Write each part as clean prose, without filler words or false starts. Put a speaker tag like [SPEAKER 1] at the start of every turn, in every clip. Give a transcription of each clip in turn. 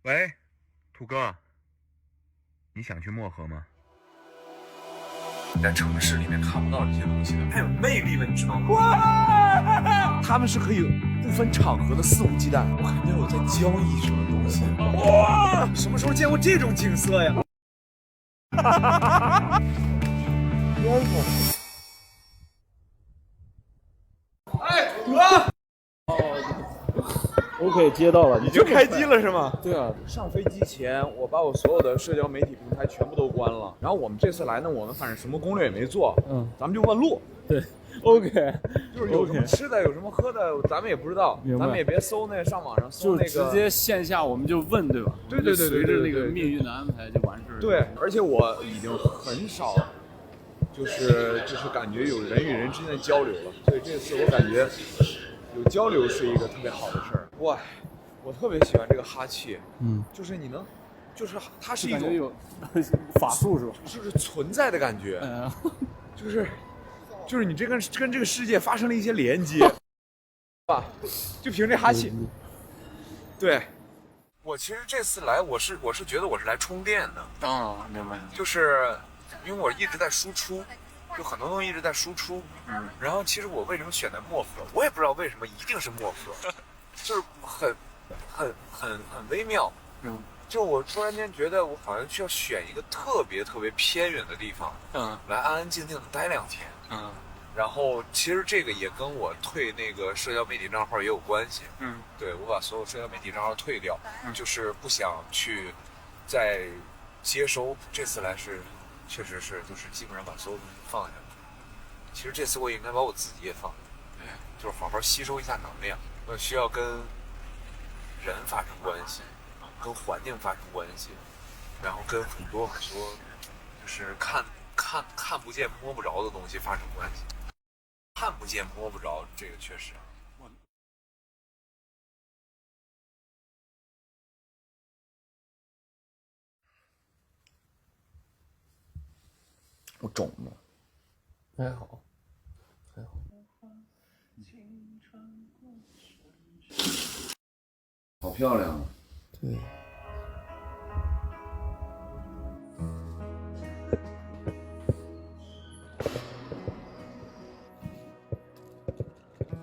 [SPEAKER 1] 喂，土哥，你想去漠河吗？
[SPEAKER 2] 在城市里面看不到这些东西的，很有魅力的，你知道吗？哇，他们是可以不分场合的肆无忌惮，我感觉我在交易什么东西。哇，什么时候见过这种景色呀？哎，土哥。
[SPEAKER 3] OK， 接到了，
[SPEAKER 2] 已经开机了是吗？
[SPEAKER 3] 对啊，
[SPEAKER 2] 上飞机前，我把我所有的社交媒体平台全部都关了。然后我们这次来呢，我们反正什么攻略也没做，咱们就问路。
[SPEAKER 3] 对 ，OK，
[SPEAKER 2] 就是有什么吃的，有什么喝的，咱们也不知道，咱们也别搜那上网上搜那个，
[SPEAKER 3] 就直接线下我们就问，对吧？
[SPEAKER 2] 对，
[SPEAKER 3] 随着那个命运的安排就完事儿。
[SPEAKER 2] 对，而且我已经很少，就是感觉有人与人之间的交流了，所以这次我感觉有交流是一个特别好的事儿。哇，我特别喜欢这个哈气，就是你能，就是它是一种
[SPEAKER 3] 有法术是吧？
[SPEAKER 2] 就是存在的感觉，就是你这跟这个世界发生了一些连接，吧？就凭这哈气。对，我其实这次来，我是觉得我是来充电的。
[SPEAKER 3] 啊，明白。
[SPEAKER 2] 就是因为我一直在输出，就很多东西一直在输出。然后其实我为什么选在漠河，我也不知道为什么一定是漠河，就是很微妙。就我突然间觉得我好像需要选一个特别偏远的地方，来安安静静的待2天。然后其实这个也跟我退那个社交媒体账号也有关系。对，我把所有社交媒体账号退掉，就是不想去再接收。这次来是确实是就是基本上把所有东西放下了。其实这次我也应该把我自己也放下，就是好好吸收一下能量。我需要跟人发生关系，跟环境发生关系，然后跟很多就是看不见摸不着的东西发生关系。看不见摸不着，这个确实。我肿了，
[SPEAKER 3] 还好。
[SPEAKER 2] 好漂亮啊！
[SPEAKER 3] 对。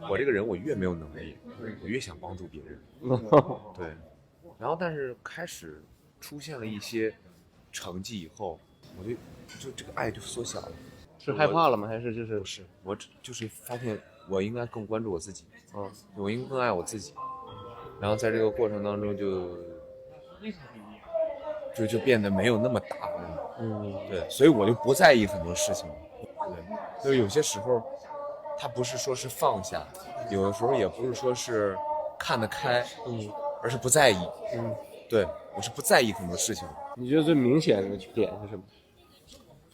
[SPEAKER 2] 我这个人，我越没有能力，我越想帮助别人。对，然后但是开始出现了一些成绩以后，我就这个爱就缩小了。
[SPEAKER 3] 是害怕了吗？还是就是
[SPEAKER 2] 不是？我就是发现我应该更关注我自己，我应该更爱我自己。然后在这个过程当中就变得没有那么大了。对，所以我就不在意很多事情了。对，就是有些时候。他不是说是放下，有的时候也不是说是看得开，而是不在意。对，我是不在意很多事情。
[SPEAKER 3] 你觉得最明显的点是什么？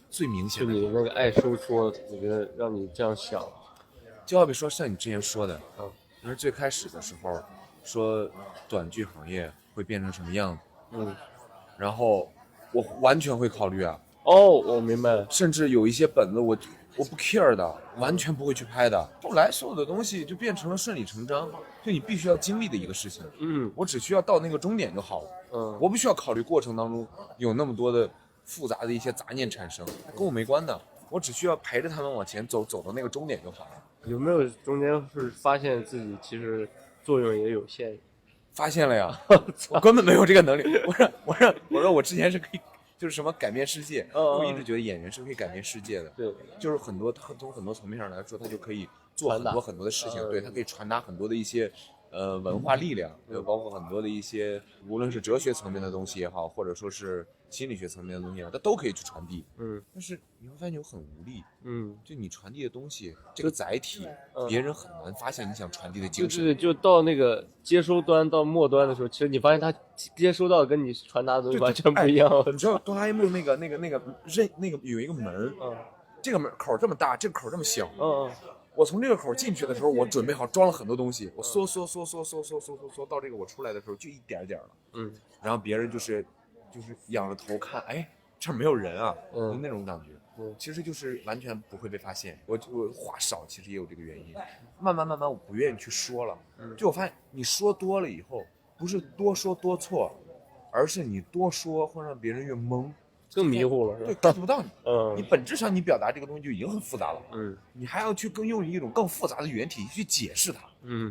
[SPEAKER 2] 最明显的，
[SPEAKER 3] 就你那个爱收缩，我觉得让你这样想，
[SPEAKER 2] 就好比说像你之前说的，因为最开始的时候说短剧行业会变成什么样子，然后我完全会考虑啊。
[SPEAKER 3] 我明白了，
[SPEAKER 2] 甚至有一些本子我不 care 的，完全不会去拍的。后来所有的东西就变成了顺理成章，就你必须要经历的一个事情。我只需要到那个终点就好了。我不需要考虑过程当中有那么多的复杂的一些杂念产生，跟我没关的。我只需要陪着他们往前走到那个终点就好了。
[SPEAKER 3] 有没有中间是发现自己其实作用也有限？
[SPEAKER 2] 发现了呀，我根本没有这个能力。我说我之前是可以。就是什么改变世界，我一直觉得演员是可以改变世界的。
[SPEAKER 3] 对，
[SPEAKER 2] 就是从很多层面上来说，他就可以做很多的事情。对，他可以传达很多的一些文化力量，包括很多的一些无论是哲学层面的东西也好，或者说是心理学层面的东西也好，它都可以去传递。但是你会发现你很无力。就你传递的东西，这个载体，别人很难发现你想传递的精神。
[SPEAKER 3] 就到那个接收端到末端的时候，其实你发现他接收到跟你传达的东西完全不一样。
[SPEAKER 2] 你知道哆啦 A 梦那个有一个门，这个门口这么大，这个口这么小。我从这个口进去的时候，我准备好装了很多东西，我缩到这个我出来的时候就一点点了。然后别人就是仰着头看，哎，这儿没有人啊，就那种感觉。其实就是完全不会被发现。我话少，其实也有这个原因。慢慢，我不愿意去说了。就我发现你说多了以后，不是多说多错，而是你多说会让别人越懵，
[SPEAKER 3] 更迷糊了是
[SPEAKER 2] 对
[SPEAKER 3] 吧？
[SPEAKER 2] get 不到你。你本质上你表达这个东西就已经很复杂了，你还要去用一种更复杂的语言体系去解释它，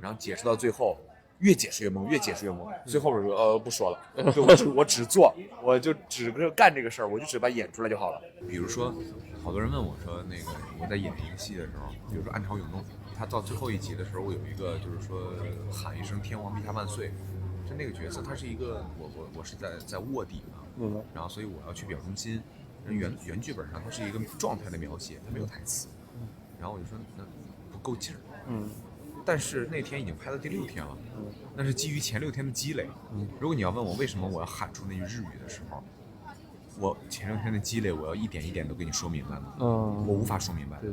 [SPEAKER 2] 然后解释到最后。越解释越懵，越解释越懵。最后我说不说了，就我只做，我就只干这个事儿，我就只把它演出来就好了。比如说，好多人问我说，那个我在演一个戏的时候，比如说《暗潮涌动》，他到最后一集的时候，我有一个就是说喊一声"天皇陛下万岁"，就那个角色，他是一个我是在卧底嘛，然后所以我要去表忠心。原剧本上它是一个状态的描写，它没有台词，然后我就说那不够劲儿，但是那天已经拍到第6天了，那是基于前6天的积累。如果你要问我为什么我要喊出那句日语的时候，我前6天的积累，我要一点一点都给你说明白了。我无法说明白。对，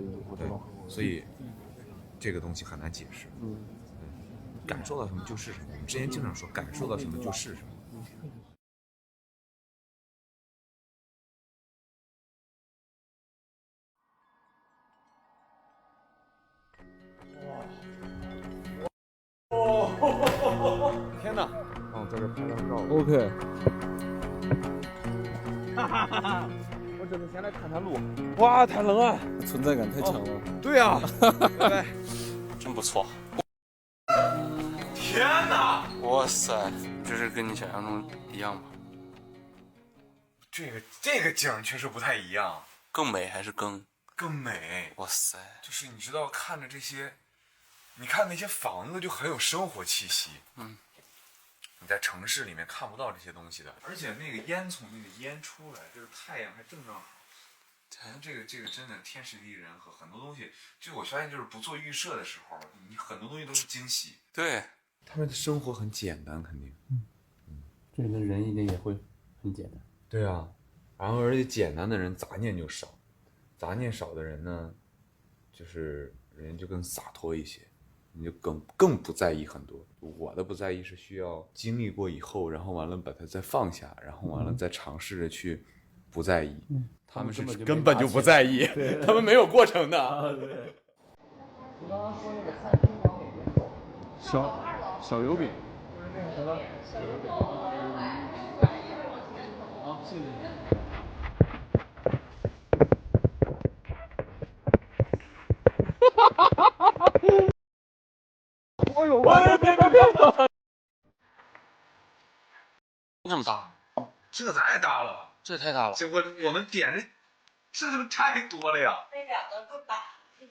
[SPEAKER 2] 所以这个东西很难解释。感受到什么就是什么。我们之前经常说，感受到什么就是什么。天哪！在这拍张照。
[SPEAKER 3] OK。
[SPEAKER 2] 我只是先来探探路。
[SPEAKER 3] 哇，太冷啊！存在感太强了。
[SPEAKER 2] 对呀。拜拜。
[SPEAKER 3] 真不错。
[SPEAKER 2] 天哪！
[SPEAKER 3] 哇塞，这是跟你想象中一样吗？
[SPEAKER 2] 这个景确实不太一样。
[SPEAKER 3] 更美还是更
[SPEAKER 2] 美？
[SPEAKER 3] 哇塞！
[SPEAKER 2] 就是你知道看着这些。你看那些房子就很有生活气息，你在城市里面看不到这些东西的，而且那个烟从那个烟出来，就是太阳还正好，这个真的天时地利人和，很多东西，就我发现就是不做预设的时候，你很多东西都是惊喜。
[SPEAKER 3] 对，
[SPEAKER 2] 他们的生活很简单，肯定，
[SPEAKER 3] 这里的人一定也会很简单。
[SPEAKER 2] 对啊，然后而且简单的人杂念就少，杂念少的人呢，就是人就更洒脱一些。你就更不在意很多。我的不在意是需要经历过以后，然后完了把它再放下，然后完了再尝试着去不在意。他们是根本就不在意，他们没有过程的。
[SPEAKER 3] 对。你刚刚说那个餐厅往哪边走？小油饼。就是那个什么小油饼。好，谢谢你。哎呦！别！这么大？
[SPEAKER 2] 这太大了，
[SPEAKER 3] 这也太大了。
[SPEAKER 2] 我们点的，这是不是太多了呀？
[SPEAKER 4] 那两个更大。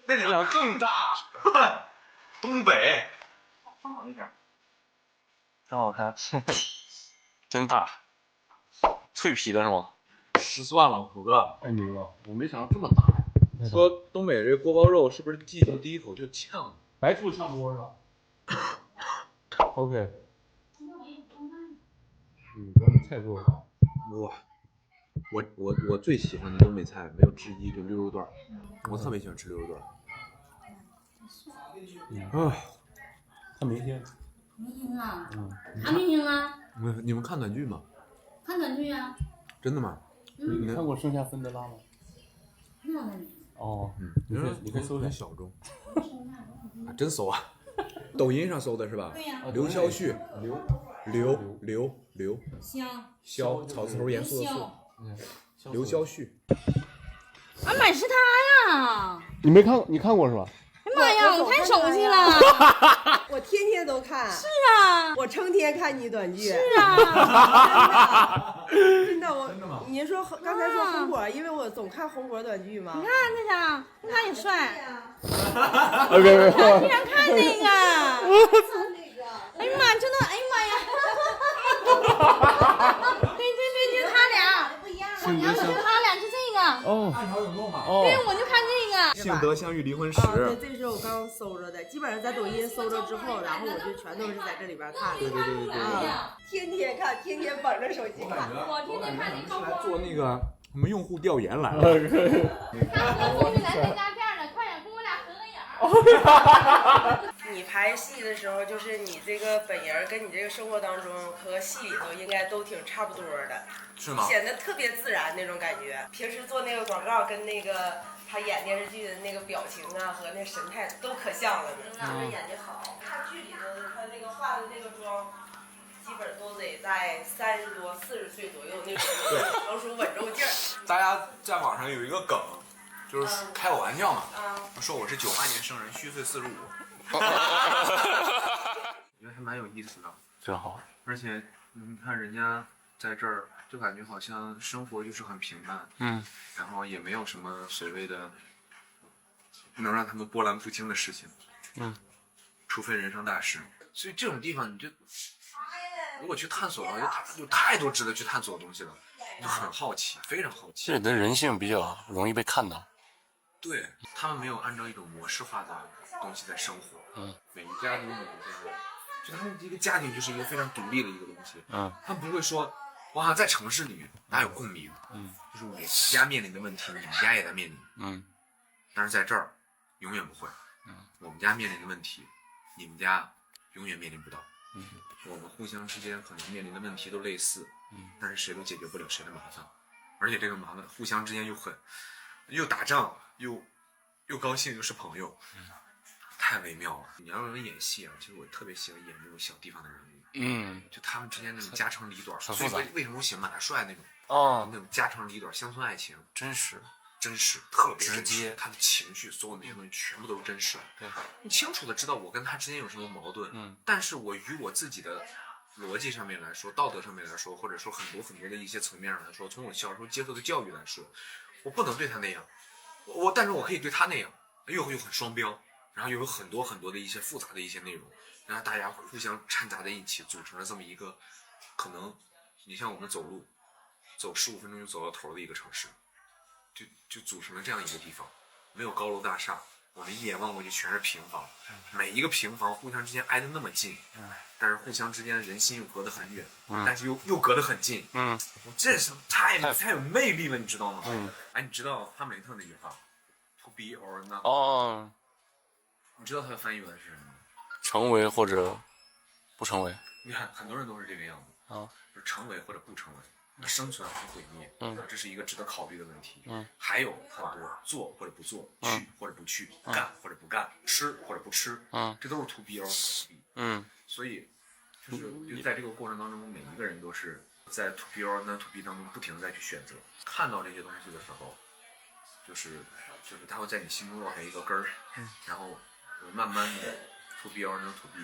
[SPEAKER 2] 那两个更大。东北。
[SPEAKER 4] 放好一点。
[SPEAKER 3] 真好看。真大。脆皮的是吗？失算了，虎哥。太牛了！我没想到这么大呀。
[SPEAKER 2] 说东北这锅包肉是不是记住第一口就呛？
[SPEAKER 3] 白醋差不多是吧？OK。东北菜做的好。
[SPEAKER 2] 哇，我最喜欢的东北菜没有之一就溜肉段，我特别喜欢吃溜肉段。
[SPEAKER 3] 看明星。
[SPEAKER 4] 明星啊？啥明星啊？
[SPEAKER 2] 你们看短剧吗？
[SPEAKER 4] 看短剧啊。
[SPEAKER 2] 真的吗？
[SPEAKER 3] 你看过《盛夏芬德拉》吗？
[SPEAKER 4] 那没。
[SPEAKER 3] 哦，你可以搜一下
[SPEAKER 2] 小众。真搜啊！抖音上搜的是吧？
[SPEAKER 4] 对呀。
[SPEAKER 2] 刘晓旭，刘
[SPEAKER 4] 萧
[SPEAKER 2] 草字头严肃的肃，刘晓旭。
[SPEAKER 4] 啊，满是他呀！
[SPEAKER 3] 你没看过？你看过是吧？
[SPEAKER 4] 哎妈呀，我太熟悉了。
[SPEAKER 5] 我天天都看。
[SPEAKER 4] 是啊。
[SPEAKER 5] 我成天看你短剧。
[SPEAKER 4] 是啊。
[SPEAKER 5] 真的，您说刚才说红果，因为我总看红果短剧嘛。
[SPEAKER 4] 你看那啥，那啥也帅。
[SPEAKER 3] 别！
[SPEAKER 4] 居然看那个。哎呀妈，真的，哎呀妈呀！对，就他俩。不一样。你要是他俩就这个。
[SPEAKER 3] 哦。
[SPEAKER 2] 暗潮涌动嘛。
[SPEAKER 4] 对，我就看这个。
[SPEAKER 2] 幸得相遇离婚时。
[SPEAKER 5] 对，这是我刚搜着的，基本上在抖音搜着之后，然后我就全都是在这里边看的。
[SPEAKER 2] 对。
[SPEAKER 5] 天天看，天天捧着手机看。
[SPEAKER 4] 我天天看那个。
[SPEAKER 2] 来做那个什么用户调研来了。
[SPEAKER 4] 他终于来参加这样的，快点跟我俩合个影。
[SPEAKER 5] 你拍戏的时候，就是你这个本人跟你这个生活当中和戏里头应该都挺差不多的，
[SPEAKER 2] 是吗？
[SPEAKER 5] 显得特别自然那种感觉。平时做那个广告跟那个他演电视剧的那个表情啊和那神态都可像了呢。他演的好，看剧里头他那个化的那个妆，基本都得在30多、40岁左右那种成熟稳重劲儿。
[SPEAKER 2] 大家在网上有一个梗，就是开我玩笑嘛，说我是98年生人，虚岁45。我觉得还蛮有意思的，
[SPEAKER 3] 真好。
[SPEAKER 2] 而且你看人家在这儿，就感觉好像生活就是很平淡，然后也没有什么所谓的能让他们波澜不惊的事情，除非人生大事。所以这种地方你就如果去探索的话，有太多值得去探索的东西了，就很好奇，非常好奇。
[SPEAKER 3] 这里的人性比较容易被看到。
[SPEAKER 2] 对，他们没有按照一种模式化的东西在生活，每一家都有每一家，就他们一个家庭就是一个非常独立的一个东西，他们不会说，哇，在城市里面大家有共鸣，就是我家面临的问题，你们家也在面临，但是在这儿永远不会，我们家面临的问题，你们家永远面临不到，我们互相之间可能面临的问题都类似，但是谁都解决不了谁的麻烦，而且这个麻烦互相之间又打仗又高兴又是朋友，太微妙了。你要让人演戏啊，其实我特别喜欢演这种小地方的人物，就他们之间那种家长里短，所以为什么我喜欢马大帅那种那种家长里短乡村爱情，真实，特别直接，他的情绪所有那些东西全部都是真实的。对，你清楚的知道我跟他之间有什么矛盾，但是我与我自己的逻辑上面来说，道德上面来说，或者说很多的一些层面上来说，从我小时候接受的教育来说，我不能对他那样，但是我可以对他那样，又很双标，然后又有很多的一些复杂的一些内容，然后大家互相掺杂在一起，组成了这么一个可能你像我们走路走15分钟就走到头的一个城市，就组成了这样一个地方，没有高楼大厦，我们一眼望过去全是平房，每一个平房互相之间挨得那么近，但是互相之间人心又隔得很远，但是又隔得很近，这是太有魅力了，你知道吗？哎，你知道哈姆雷特那句话 ，to be or not？你知道它的翻译文是什么吗？
[SPEAKER 3] 成为或者不成为。
[SPEAKER 2] 你看，很多人都是这个样子，就是成为或者不成为。生存和毁灭，这是一个值得考虑的问题。还有很多做或者不做，去或者不去，干或者不干，吃或者不吃，这都是 to be or not to be。所以就在这个过程当中，每一个人都是在 to be or not to be 当中不停的再去选择。看到这些东西的时候，就是它会在你心中落下一个根儿，然后慢慢的 to be or not to be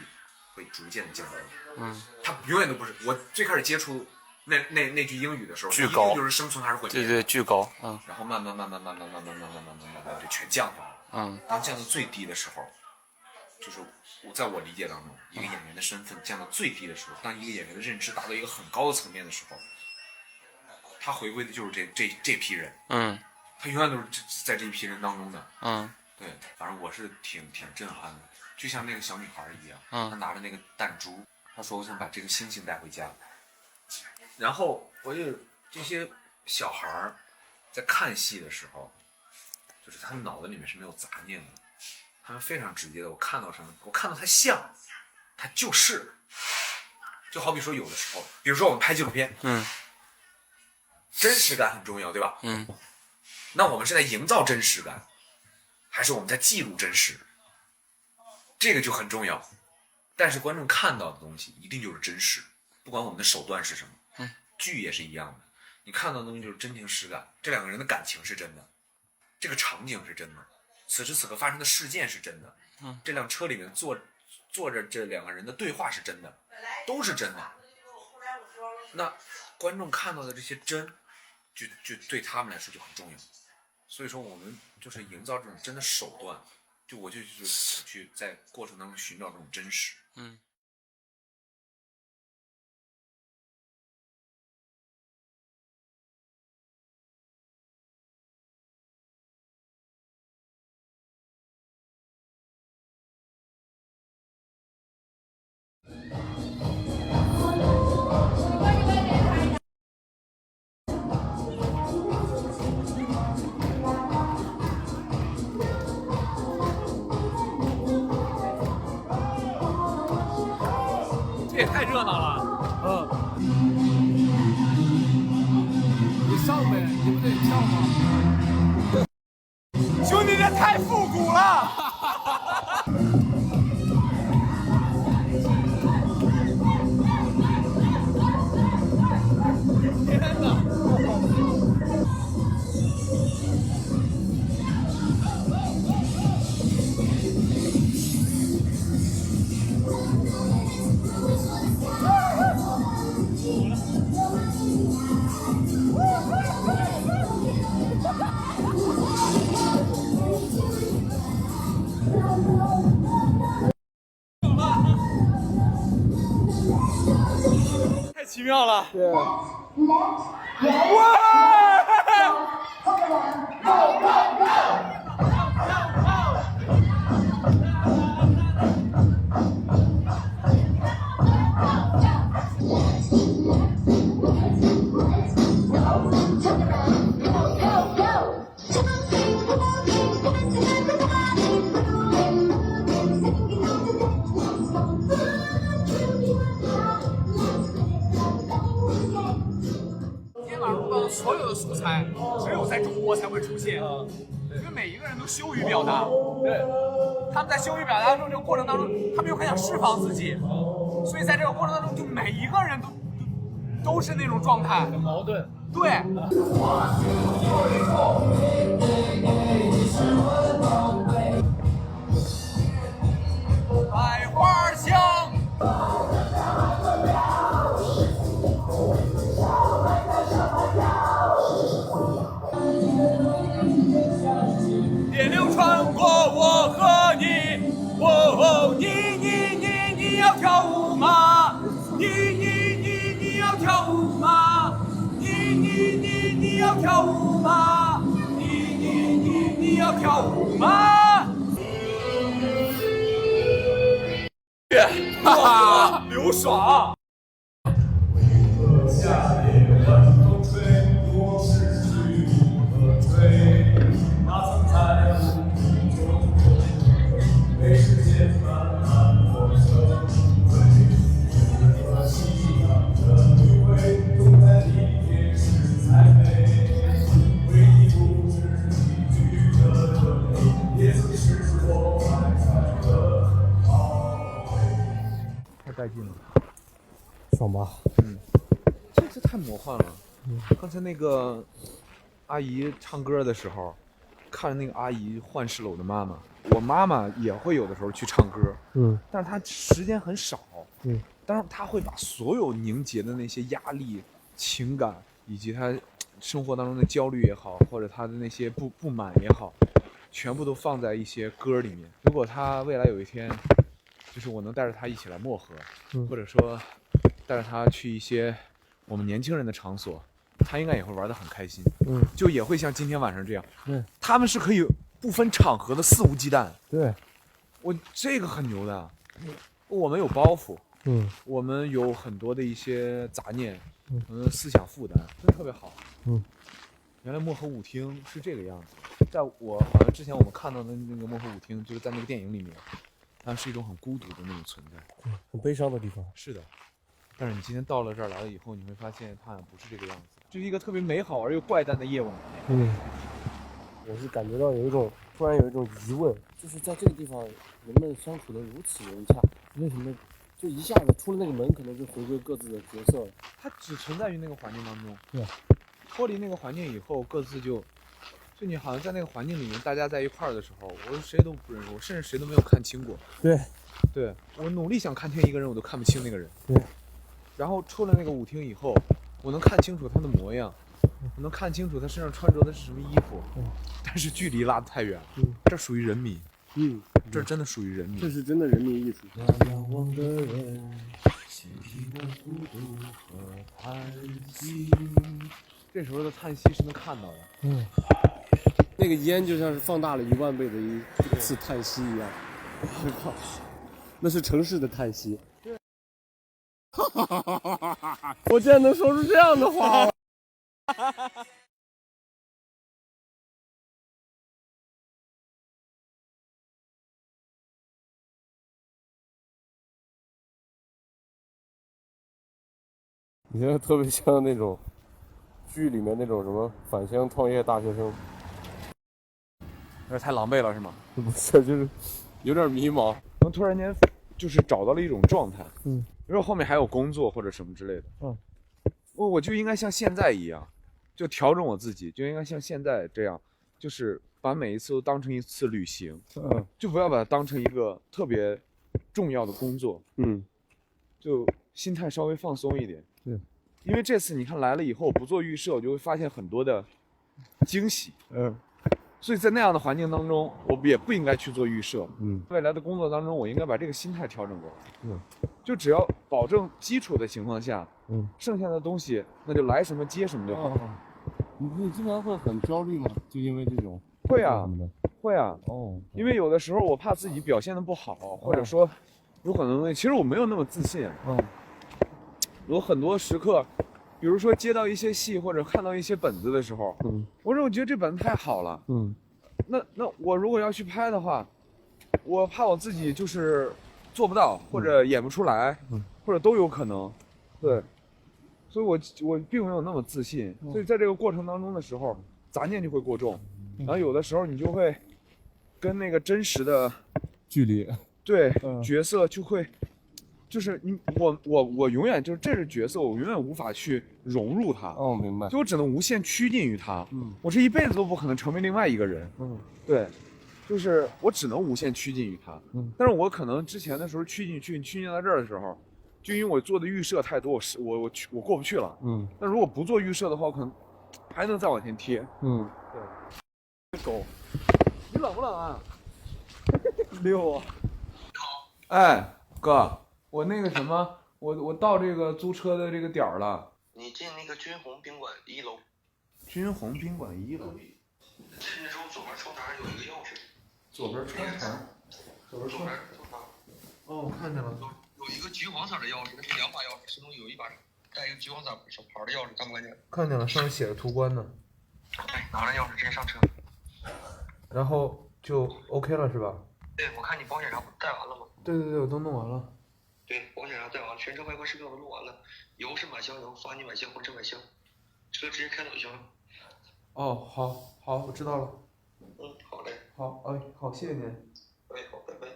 [SPEAKER 2] 会逐渐的降低。它永远都不是。我最开始接触那句英语的时候，
[SPEAKER 3] 巨高，
[SPEAKER 2] 就是生存还是毁灭？
[SPEAKER 3] 对，巨高。
[SPEAKER 2] 然后慢慢就全降下来了。当降到最低的时候，就是在我理解当中，一个演员的身份降到最低的时候，当一个演员的认知达到一个很高的层面的时候，他回归的就是这批人。他永远都是在这一批人当中的。对，反正我是挺震撼的，就像那个小女孩一样，她拿着那个弹珠，她说我想把这个星星带回家。然后我就这些小孩在看戏的时候，就是他们脑子里面是没有杂念的，他们非常直接的，我看到什么，我看到他像，他就是，就好比说有的时候，比如说我们拍纪录片，真实感很重要，对吧？那我们是在营造真实感，还是我们在记录真实？这个就很重要。但是观众看到的东西一定就是真实，不管我们的手段是什么。剧也是一样的，你看到的东西就是真情实感，这两个人的感情是真的，这个场景是真的，此时此刻发生的事件是真的，这辆车里面坐着这两个人的对话是真的，都是真的。那观众看到的这些真，就对他们来说就很重要。所以说我们就是营造这种真的手段，我就是想去在过程当中寻找这种真实。
[SPEAKER 3] 这也太热闹了。
[SPEAKER 6] 你上呗，你不得跳吗？
[SPEAKER 2] 兄弟，这太复古了。
[SPEAKER 3] 奇妙了。
[SPEAKER 7] 对。
[SPEAKER 6] 天马行空所有的素材，只有在中国才会出现，因为每一个人都羞于表达。对，他们在羞于表达的这个过程当中，他们又很想释放自己，所以在这个过程当中，就每一个人都是那种状态，很矛盾。对。百花香。电流穿过我和你，哦，你要跳舞吗？你要跳舞吗？你要跳舞吗？你要跳舞吗？哈哈，刘爽。
[SPEAKER 1] 太带劲了，
[SPEAKER 7] 爽吧？
[SPEAKER 2] 这太魔幻了。刚才那个阿姨唱歌的时候，看着那个阿姨幻视了我的妈妈。我妈妈也会有的时候去唱歌，但是她时间很少，但是她会把所有凝结的那些压力、情感，以及她生活当中的焦虑也好，或者她的那些不满也好，全部都放在一些歌里面。如果她未来有一天，就是我能带着她一起来漠河，或者说带着她去一些我们年轻人的场所，她应该也会玩得很开心，就也会像今天晚上这样，他们是可以不分场合的肆无忌惮，我这个很牛的，我们有包袱，我们有很多的一些杂念，思想负担，真的特别好，原来漠河舞厅是这个样子，在我好像之前我们看到的那个漠河舞厅，就是在那个电影里面，它是一种很孤独的那种存在，
[SPEAKER 7] 很悲伤的地方。
[SPEAKER 2] 是的，但是你今天到了这儿来了以后，你会发现它好像不是这个样子，这是一个特别美好而又怪诞的夜晚。
[SPEAKER 7] 我是感觉到突然有一种疑问，就是在这个地方人们相处的如此融洽，为什么就一下子出了那个门，可能就回归各自的角色了？
[SPEAKER 2] 它只存在于那个环境当中，
[SPEAKER 7] 对，
[SPEAKER 2] 脱离那个环境以后，各自就你好像在那个环境里面，大家在一块儿的时候，我谁都不认识，我甚至谁都没有看清过。对，我努力想看清一个人，我都看不清那个人。
[SPEAKER 7] 对，
[SPEAKER 2] 然后出了那个舞厅以后，我能看清楚他的模样，我能看清楚他身上穿着的是什么衣服，但是距离拉得太远了。这属于人民，这真的属于人民，
[SPEAKER 7] 这是真的人民艺术。
[SPEAKER 2] 仰望的人，倾听的孤独和叹息。这时候的叹息是能看到的。
[SPEAKER 7] 那个烟就像是放大了10000倍的一次叹息一样，那是城市的叹息。我竟然能说出这样的话！你现在特别像那种剧里面那种什么返乡创业大学生，
[SPEAKER 2] 有点太狼狈了是吗？
[SPEAKER 7] 不是，就是有点迷茫。
[SPEAKER 2] 突然间就是找到了一种状态，比如说后面还有工作或者什么之类的，我就应该像现在一样，就调整我自己，就应该像现在这样，就是把每一次都当成一次旅行，就不要把它当成一个特别重要的工作，就心态稍微放松一点，因为这次你看来了以后不做预设，我就会发现很多的惊喜，所以在那样的环境当中，我也不应该去做预设。
[SPEAKER 7] 嗯，
[SPEAKER 2] 未来的工作当中，我应该把这个心态调整过来。
[SPEAKER 7] 嗯，
[SPEAKER 2] 就只要保证基础的情况下，剩下的东西那就来什么接什么就好。
[SPEAKER 7] 你经常会很焦虑吗？就因为这种？
[SPEAKER 2] 会啊，
[SPEAKER 7] 什么的？
[SPEAKER 2] 会啊。因为有的时候我怕自己表现的不好，或者说有很多东西，其实我没有那么自信。有很多时刻，比如说接到一些戏或者看到一些本子的时候，我觉得这本子太好了，那我如果要去拍的话，我怕我自己就是做不到，或者演不出来，或者都有可能，对，所以我并没有那么自信，所以在这个过程当中的时候，杂念就会过重，然后有的时候你就会跟那个真实的
[SPEAKER 7] 距离，
[SPEAKER 2] 对，角色就会。就是我永远就是这是角色，我永远无法去融入他。
[SPEAKER 7] 明白。
[SPEAKER 2] 就我只能无限趋近于他。我这一辈子都不可能成为另外一个人。对，就是我只能无限趋近于他。但是我可能之前的时候趋近到这儿的时候，就因为我做的预设太多，我过不去了。那如果不做预设的话，我可能还能再往前贴。对。狗，你冷不冷啊？溜啊。哎，哥。我那个什么，我到这个租车的这个点儿了。
[SPEAKER 3] 你进那个君鸿宾馆1楼。
[SPEAKER 2] 君鸿宾馆1楼。
[SPEAKER 3] 进的时候左边窗台有一个钥匙。
[SPEAKER 2] 左边窗台。左边窗台。哦，我看见了。
[SPEAKER 3] 有一个橘黄色的钥匙，那是2把钥匙，其中有一把带一个橘黄色小牌的钥匙，看不看见？
[SPEAKER 2] 看见了，上面写着途观呢。
[SPEAKER 3] 哎，拿着钥匙直接上车。
[SPEAKER 2] 然后就 OK 了是吧？
[SPEAKER 3] 对，我看你保险啥带完了吗？
[SPEAKER 2] 对，我都弄完了。
[SPEAKER 3] 对，保险啥带完了，全车外观视频我都弄完了，油是满箱油，发你满箱，婚车满箱，车直接开走就行了。
[SPEAKER 2] 哦，好，我知道了。
[SPEAKER 3] 好嘞。
[SPEAKER 2] 好，好，谢谢您。
[SPEAKER 3] 好，拜拜。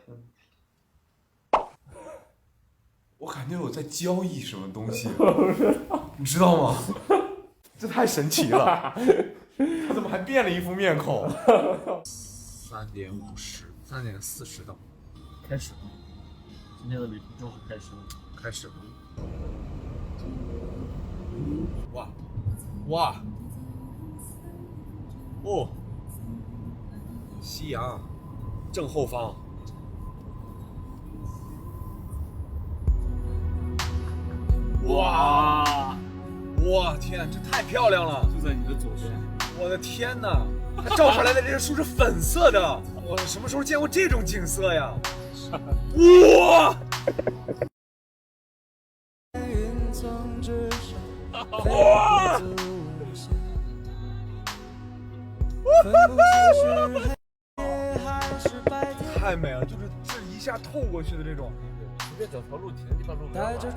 [SPEAKER 2] 我感觉我在交易什么东西，你知道吗？这太神奇了，他怎么还变了一副面孔？3点40到，
[SPEAKER 7] 开始。今天的旅途正式开始了。
[SPEAKER 2] 哇！哦，夕阳正后方。哇！天，这太漂亮了！
[SPEAKER 7] 就在你的左边。
[SPEAKER 2] 我的天哪！它照出来的这些树是粉色的，我什么时候见过这种景色呀？哇！哇！太美了，就是这一下透过去的这种，
[SPEAKER 7] 随便找条路停的地方路不了。
[SPEAKER 2] 我觉得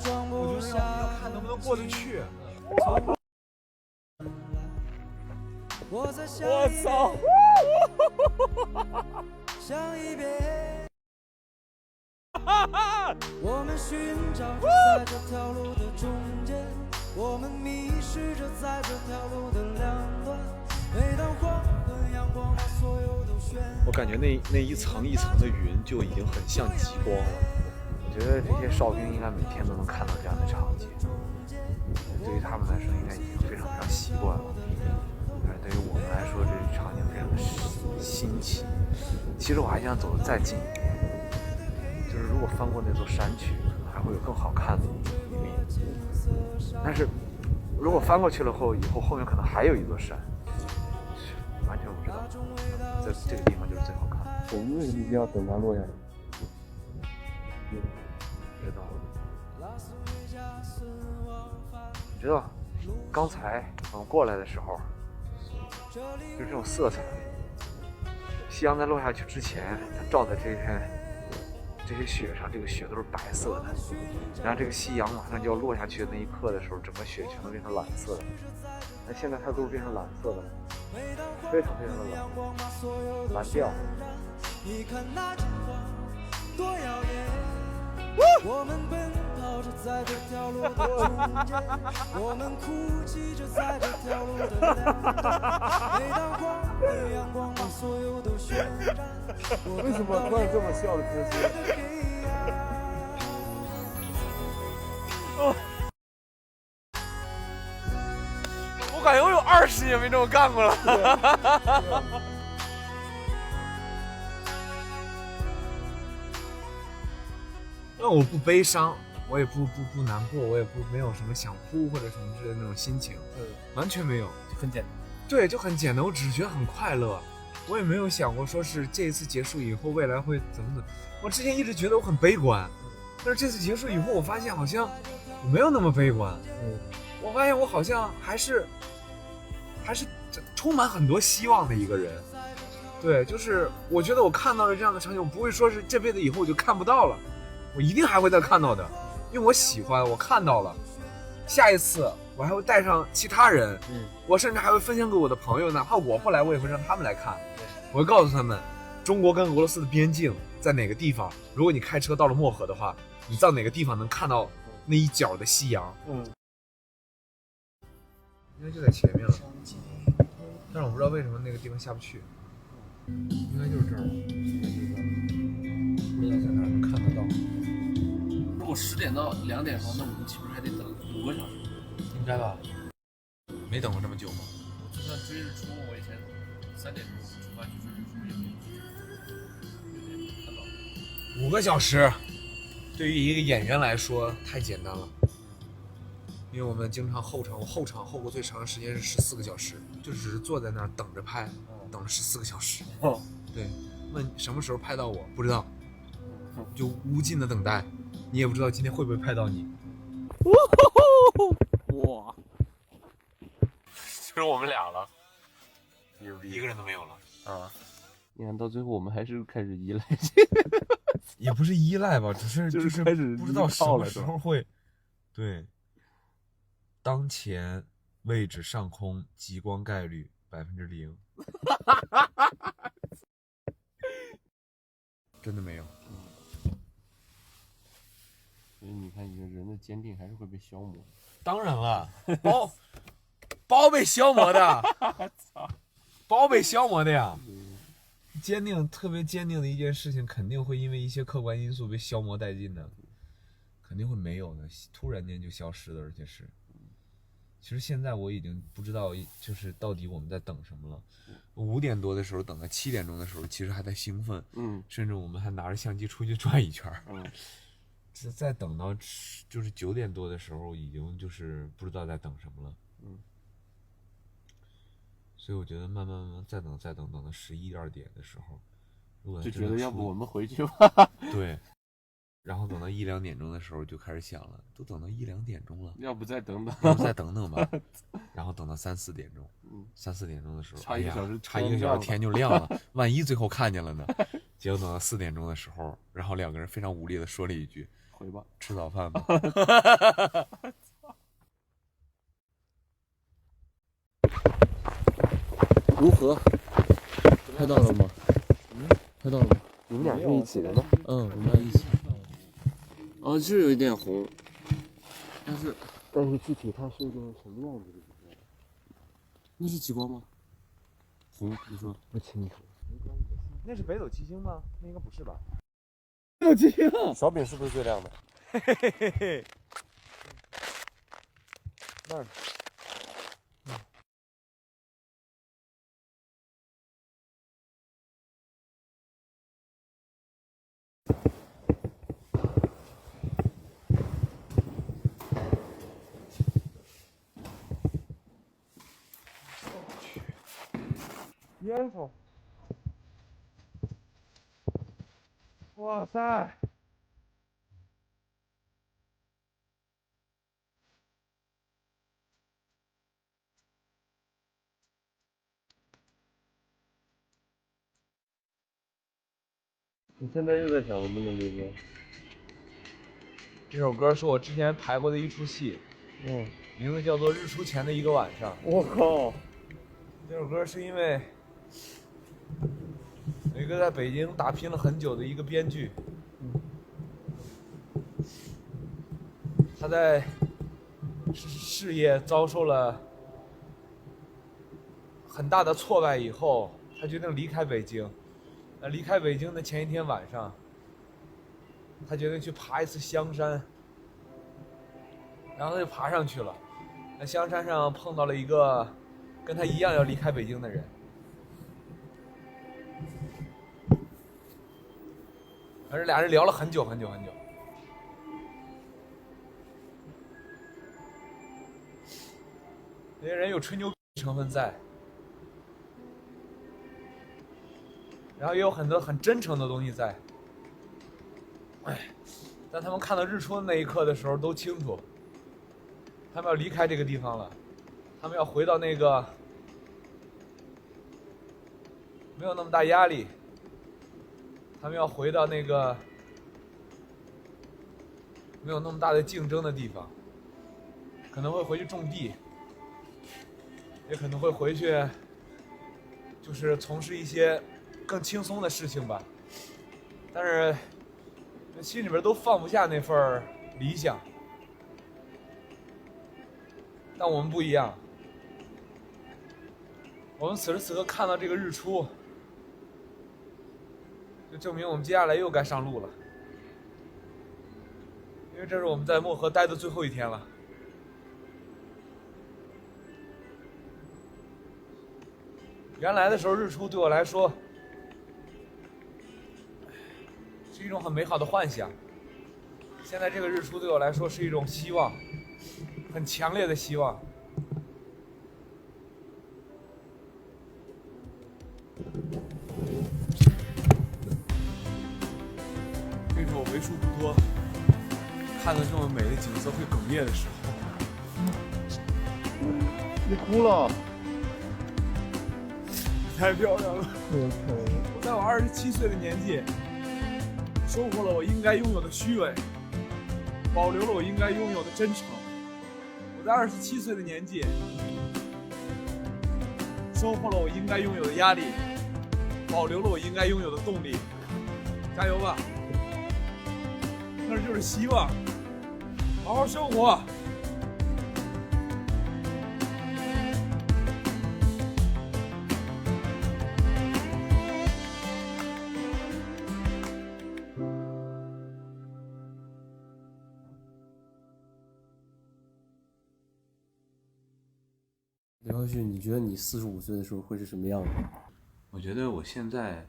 [SPEAKER 2] 要看能不能过得去。我操！
[SPEAKER 8] 我们寻找着在这条路的中间，我们迷失着在这条路的两端。每当黄昏阳光把所有都渲染。
[SPEAKER 2] 我感觉那一层一层的云就已经很像极光了。我觉得这些哨兵应该每天都能看到这样的场景，对于他们来说应该已经非常习惯了。但是对于我们来说，这个场景非常的新奇。其实我还想走得再近一点。就是如果翻过那座山去，可能还会有更好看的一面。但是，如果翻过去了后，以后后面可能还有一座山，完全不知道。在这个地方就是最好看的。
[SPEAKER 7] 我们为什么一定要等它落下来？
[SPEAKER 2] 不知道。你知道，刚才我们过来的时候，就这种色彩，夕阳在落下去之前，它照在这些雪上，这个雪都是白色的，然后这个夕阳马上就要落下去的那一刻的时候，整个雪全都变成蓝色的。那现在它都是变成蓝色的了，非常非常的蓝，蓝调。
[SPEAKER 8] 你看那金光多耀眼，我们奔跑着在这条路的中间，我们哭泣着在这条路的两端。每当黄昏阳光把所有都渲染。
[SPEAKER 7] 为什么突然这么笑的姿势？
[SPEAKER 2] 我感觉我有20年没这么干过了。但我不悲伤，我也不难过，我也没有什么想哭或者什么之类的那种心情，完全没有，
[SPEAKER 7] 很简单。
[SPEAKER 2] 对，就很简单，我只是觉得很快乐，我也没有想过说是这一次结束以后未来会怎么。我之前一直觉得我很悲观，但是这次结束以后，我发现好像我没有那么悲观，我发现我好像还是充满很多希望的一个人。对，就是我觉得我看到了这样的场景，我不会说是这辈子以后我就看不到了，我一定还会再看到的，因为我喜欢，我看到了，下一次我还会带上其他人，我甚至还会分享给我的朋友，哪怕我不来，我也会让他们来看，我会告诉他们，中国跟俄罗斯的边境在哪个地方，如果你开车到了漠河的话，你到哪个地方能看到那一角的夕阳，应该就在前面了，但是我不知道为什么那个地方下不去。应该就是这儿，不知道在哪儿能看得到。
[SPEAKER 3] 如果10点到2点的话，那我们岂不是还得等5个小时？
[SPEAKER 2] 应该吧？没等过这么久吗？
[SPEAKER 3] 就算追日出，我以前3点钟出发去追日出也没看到。
[SPEAKER 2] 5个小时，对于一个演员来说太简单了。因为我们经常候过最长的时间是14个小时，就只是坐在那儿等着拍。等了14个小时，对，问什么时候拍到我不知道，就无尽的等待，你也不知道今天会不会拍到你。
[SPEAKER 3] 哇，就是我们俩了，
[SPEAKER 2] 一个人都没有了啊！
[SPEAKER 3] 你看到最后我们还是开始依赖，
[SPEAKER 2] 也不是依赖吧，只是就是
[SPEAKER 3] 开始
[SPEAKER 2] 不知道什么时候会，对。当前位置上空极光概率0%。真的没有。
[SPEAKER 3] 所以你看，一个人的坚定还是会被消磨。
[SPEAKER 2] 当然了，包被消磨的，包被消磨的呀。坚定，特别坚定的一件事情，肯定会因为一些客观因素被消磨殆尽的，肯定会没有的，突然间就消失的，而且是。其实现在我已经不知道，就是到底我们在等什么了。5点多的时候等到7点钟的时候，其实还在兴奋，甚至我们还拿着相机出去转一圈，再等到就是9点多的时候，已经就是不知道在等什么了，所以我觉得慢慢再等，等到11、2点的时候，如果
[SPEAKER 3] 就觉得要不我们回去吧，
[SPEAKER 2] 对。然后等到1、2点钟的时候就开始想了，都等到1、2点钟了，
[SPEAKER 3] 要不再等等，
[SPEAKER 2] 要不再等等吧。然后等到3、4点钟，3、4点钟的时候，
[SPEAKER 3] 差1个小时，
[SPEAKER 2] 差1个小时天就亮了，万一最后看见了呢？结果等到4点钟的时候，然后2个人非常无力的说了一句：“
[SPEAKER 3] 回吧，
[SPEAKER 2] 吃早饭吧。”
[SPEAKER 7] 如何？拍到了吗？拍到了吗？你们俩是一起的吗？我们俩一起。
[SPEAKER 3] 哦，是有一点红，但是
[SPEAKER 7] 具体它是一个什么样子的？
[SPEAKER 3] 那是极光吗？红，你说
[SPEAKER 7] 不清楚。
[SPEAKER 2] 那是北斗七星吗？那应该不是吧？
[SPEAKER 3] 北斗七星，
[SPEAKER 7] 小饼是不是最亮的？
[SPEAKER 2] 嘿嘿嘿嘿。那儿。烟囱，哇塞！
[SPEAKER 7] 你现在又在想什么呢，这个？
[SPEAKER 2] 这首歌是我之前排过的一出戏，名字叫做《日出前的一个晚上》。
[SPEAKER 7] 我靠！
[SPEAKER 2] 这首歌是因为有一个在北京打拼了很久的一个编剧，他在事业遭受了很大的挫败以后，他决定离开北京。离开北京的前一天晚上，他决定去爬一次香山，然后他就爬上去了。在香山上碰到了一个跟他一样要离开北京的人，而俩人聊了很久很久很久，那些人有吹牛成分在，然后也有很多很真诚的东西在。但他们看到日出的那一刻的时候，都清楚，他们要离开这个地方了，他们要回到那个没有那么大压力，他们要回到那个没有那么大的竞争的地方，可能会回去种地，也可能会回去就是从事一些更轻松的事情吧，但是心里边都放不下那份理想。但我们不一样，我们此时此刻看到这个日出，就证明我们接下来又该上路了，因为这是我们在漠河待的最后一天了。原来的时候，日出对我来说是一种很美好的幻想，现在这个日出对我来说是一种希望，很强烈的希望。这是我为数不多看到这么美的景色会哽咽的时候。
[SPEAKER 7] 你哭了？
[SPEAKER 2] 太漂亮了！我在我27岁的年纪，收获了我应该拥有的虚伪，保留了我应该拥有的真诚。我在27岁的年纪，收获了我应该拥有的压力，保留了我应该拥有的动力。加油吧！那就是希望，好好生活。
[SPEAKER 7] 刘浩旭，你觉得你45岁的时候会是什么样的？
[SPEAKER 2] 我觉得我现在，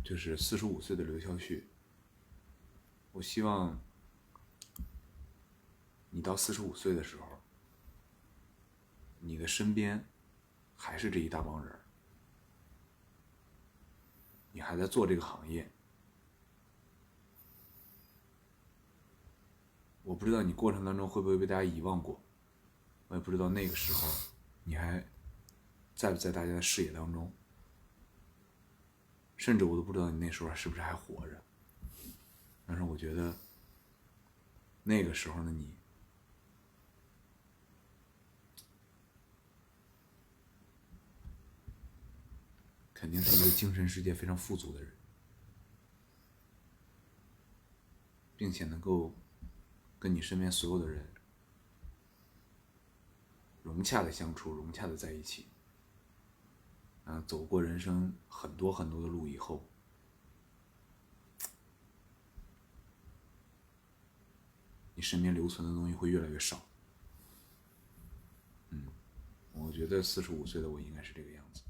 [SPEAKER 2] 就是45岁的刘晓旭。我希望你到45岁的时候，你的身边还是这一大帮人，你还在做这个行业。我不知道你过程当中会不会被大家遗忘过，我也不知道那个时候你还在不在大家的视野当中，甚至我都不知道你那时候是不是还活着。但是我觉得那个时候的你，肯定是一个精神世界非常富足的人，并且能够跟你身边所有的人融洽的相处，融洽的在一起。走过人生很多很多的路以后，你身边留存的东西会越来越少。我觉得45岁的我应该是这个样子。